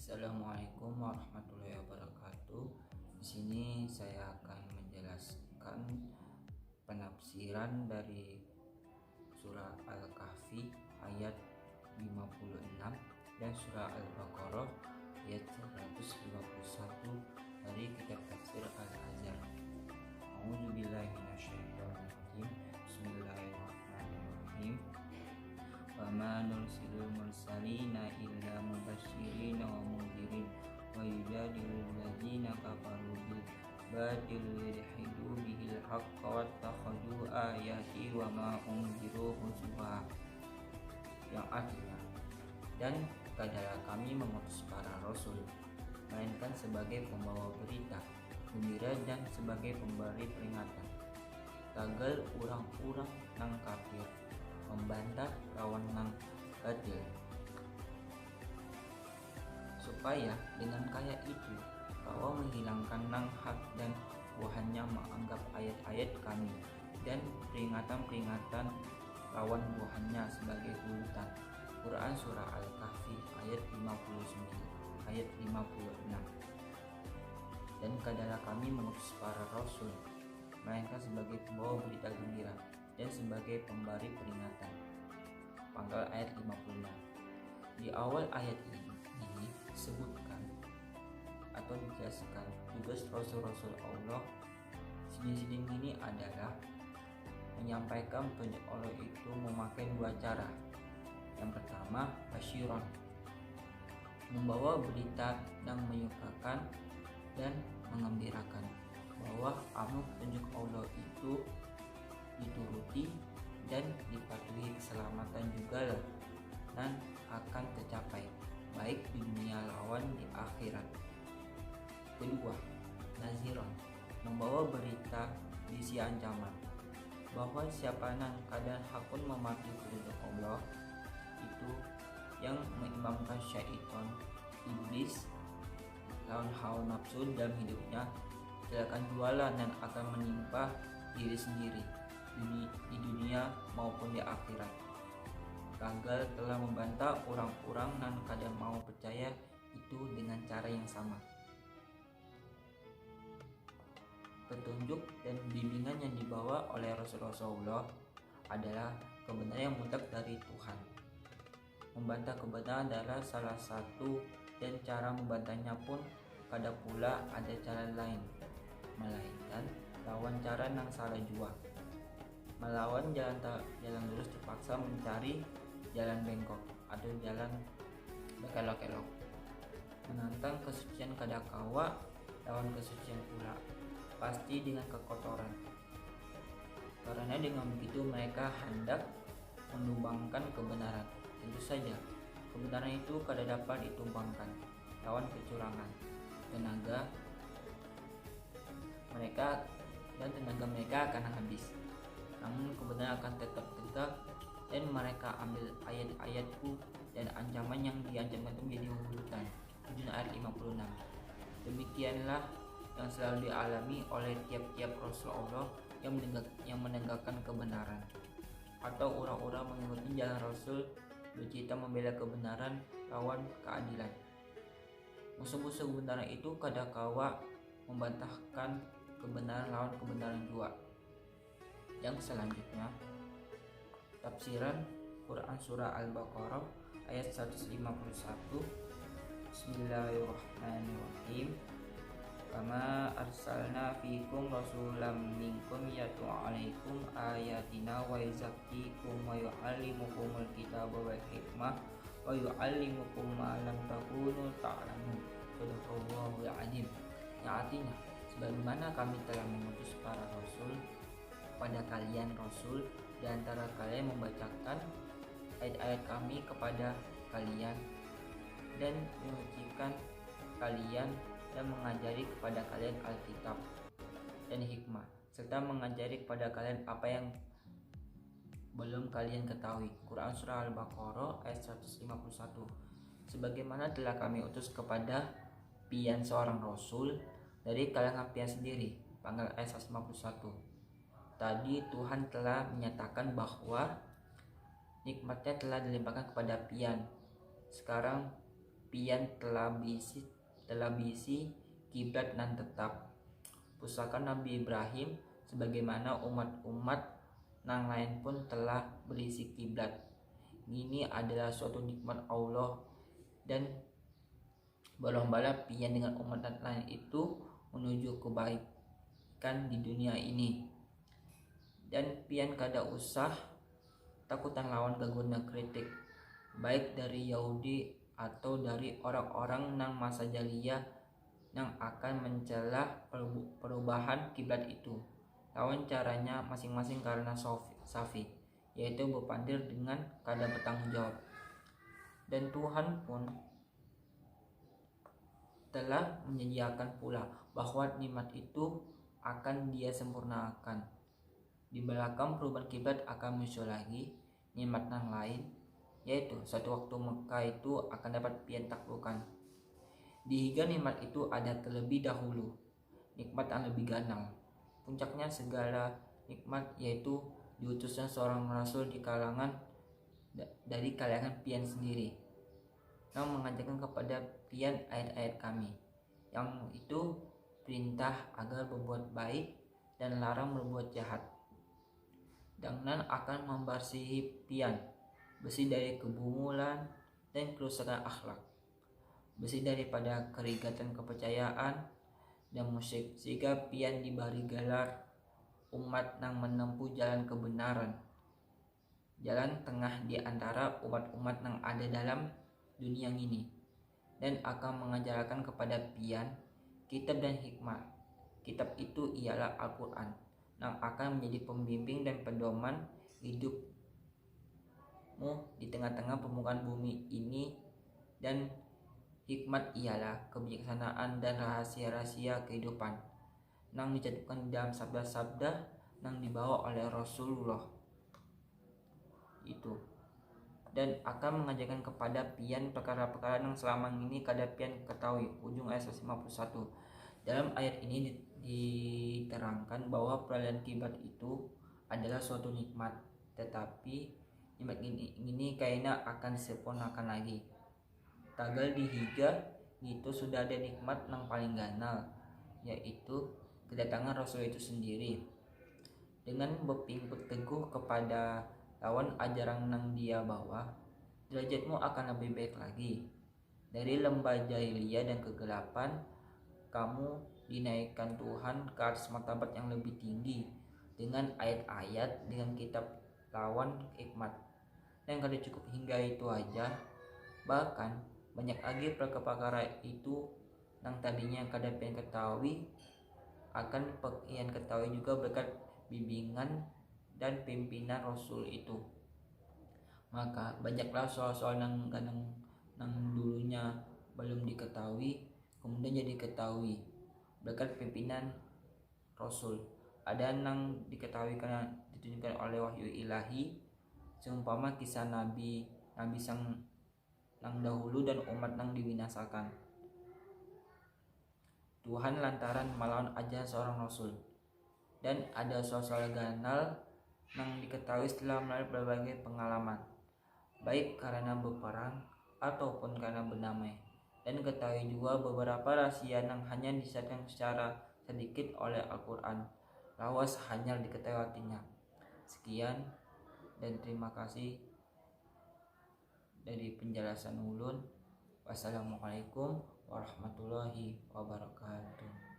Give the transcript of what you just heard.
Assalamualaikum warahmatullahi wabarakatuh. Di sini saya akan menjelaskan penafsiran dari surah Al-Kahfi ayat 56 dan surah Al-Baqarah ayat 151 dari kitab tafsir Al-Azhar. A'udzubillahi minasyaitonirrajim. Bismillahirrahmanirrahim. Wa ma nursilul mursalina illa mubasysyirin wa mundhirin wa yujadilul ladzina kafaru bil batil liyudhidu bihil haqqa wattakhadhu ayati wa ma unziru huzwa, yang artinya, dan tidaklah kami mengutus para rasul melainkan sebagai pembawa berita gembira dan sebagai pemberi peringatan, tagal urang-urang nang kafir membantah lawan nang batil, supaya dengan kaya itu kau menghilangkan nang hak dan buahannya menganggap ayat-ayat kami dan peringatan-peringatan lawan buahannya sebagai hulutan. Quran Surah Al-Kahfi ayat 59 ayat 56. Dan kadalah kami mengutus para rasul melainkan sebagai pembawa berita gembira dan sebagai pemberi peringatan. Pangkal ayat 56. Di awal ayat ini disebutkan atau dijelaskan tugas rasul-rasul Allah sini ini adalah menyampaikan petunjuk Allah itu memakai dua cara. Yang pertama, basyiron, membawa berita yang menyukakan dan mengembirakan bahwa amal petunjuk Allah itu dituruti dan dipatuhi keselamatan juga dan akan tercapai baik di dunia lawan di akhirat. Kedua, naziron, membawa berita berisi ancaman bahwa siapa yang kadang hakun mematuhi petunjuk Allah itu yang mengimamkan syaitan iblis lawan hawa nafsu dalam hidupnya silakan jualan dan akan menimpa diri sendiri di dunia maupun di akhirat. Gagal telah membantah orang-orang dan kadang mau percaya itu dengan cara yang sama. Petunjuk dan bimbingan yang dibawa oleh Rasulullah adalah kebenaran yang mutlak dari Tuhan. Membantah kebenaran adalah salah satu dan cara membantahnya pun kada pula ada cara lain melainkan lawan cara yang salah jua. Melawan jalan lurus terpaksa mencari jalan bengkok atau jalan berkelok-kelok. Menantang kesucian kada kawa lawan kesucian pula, pasti dengan kekotoran. Karena dengan begitu mereka hendak menumbangkan kebenaran. Tentu saja kebenaran itu kada dapat ditumbangkan lawan kecurangan. Tenaga mereka akan habis. Namun kebenaran akan tetap tegak dan mereka ambil ayat-ayatku dan ancaman yang diancamkan itu menjadi hulutan. Ayat 56. Demikianlah yang selalu dialami oleh tiap-tiap Rasulullah yang menegakkan kebenaran atau orang-orang mengikuti jalan Rasul bercita membela kebenaran lawan keadilan. Musuh-musuh kebenaran itu kadakawa membantahkan kebenaran lawan kebenaran jua. Yang selanjutnya, tafsiran Quran Surah Al-Baqarah ayat 151. Bismillahirrahmanirrahim. Kama arsalna fikum rasulam minkum yatlu alaikum ayatina wa yuzakkikum wa yu'allimukumul kitaba wal hikmah wa yu'allimukum ma lam takunu ta'lamun. Shadaqallahul azim. Yang artinya, sebagaimana kami telah mengutus para rasul pada kalian rasul di antara kalian membacakan ayat-ayat kami kepada kalian dan menyucikan kalian dan mengajari kepada kalian Alkitab dan hikmah serta mengajari kepada kalian apa yang belum kalian ketahui. Quran Surah Al-Baqarah ayat 151. Sebagaimana telah kami utus kepada pian seorang rasul dari kalangan pian sendiri. Panggal ayat 151. Tadi Tuhan telah menyatakan bahwa nikmatnya telah dilimpahkan kepada pian. Sekarang pian telah bisi kiblat nan tetap pusaka Nabi Ibrahim sebagaimana umat-umat nang lain pun telah berisi kiblat. Ini adalah suatu nikmat Allah dan berlomba pian dengan umat lain itu menuju kebaikan di dunia ini. Dan pian kada usah takutan lawan gaguna kritik baik dari Yahudi atau dari orang-orang nang masa jahiliyah yang akan mencela perubahan kiblat itu. Lawan caranya masing-masing karena safi, yaitu berpandir dengan kada bertanggung jawab. Dan Tuhan pun telah menyediakan pula bahwa nikmat itu akan Dia sempurnakan. Di belakang perubahan kiblat akan muncul lagi nikmat yang lain, yaitu suatu waktu Mekah itu akan dapat pian taklukkan. Dihiga nikmat itu ada terlebih dahulu nikmat yang lebih ganal. Puncaknya segala nikmat yaitu diutusnya seorang rasul dari kalangan pian sendiri, yang mengajarkan kepada pian ayat-ayat kami, yang itu perintah agar berbuat baik dan larang berbuat jahat. Dan akan membersihi pian, bersih dari kebungulan dan kerusakan akhlak, bersih daripada kerigatan kepercayaan dan musyrik, sehingga pian diberi gelar umat yang menempuh jalan kebenaran, jalan tengah di antara umat-umat yang ada dalam dunia ini, dan akan mengajarkan kepada pian kitab dan hikmah. Kitab itu ialah Al-Quran yang akan menjadi pembimbing dan pedoman hidupmu di tengah-tengah permukaan bumi ini, dan hikmat ialah kebijaksanaan dan rahasia-rahasia kehidupan yang dicantumkan dalam sabda-sabda yang dibawa oleh Rasulullah itu, dan akan mengajarkan kepada pian perkara-perkara yang selama ini kada pian ketahui. Ujung ayat 151. Dalam ayat ini diterangkan bahwa peralihan kiblat itu adalah suatu nikmat, tetapi nikmat ini kayaknya akan disempurnakan lagi. Tagal dihiga itu sudah ada nikmat yang paling ganal, yaitu kedatangan Rasul itu sendiri. Dengan berpingput teguh kepada lawan ajaran yang dia bawa, derajatmu akan lebih baik lagi. Dari lembah jahiliyah dan kegelapan, kamu dinaikkan Tuhan ke atas martabat yang lebih tinggi dengan ayat-ayat, dengan kitab lawan hikmat. Dan kada cukup hingga itu aja, bahkan banyak lagi perkara itu yang tadinya kada pengen ketahui akan pengen ketahui juga berkat bimbingan dan pimpinan Rasul itu. Maka banyaklah soal-soal yang dulunya belum diketahui kemudian jadi ketahui berkat pimpinan Rasul. Ada yang diketahui karena ditunjukkan oleh wahyu ilahi, seumpama kisah nabi sang yang dahulu dan umat yang dibinasakan Tuhan lantaran melawan ajaran seorang Rasul. Dan ada soal-soal ganal yang diketahui setelah melalui berbagai pengalaman, baik karena berperang ataupun karena berdamai. Dan ketahui juga beberapa rahasia yang hanya disampaikan secara sedikit oleh Al-Quran, lawas hanya diketahui artinya. Sekian dan terima kasih dari penjelasan ulun. Wassalamualaikum warahmatullahi wabarakatuh.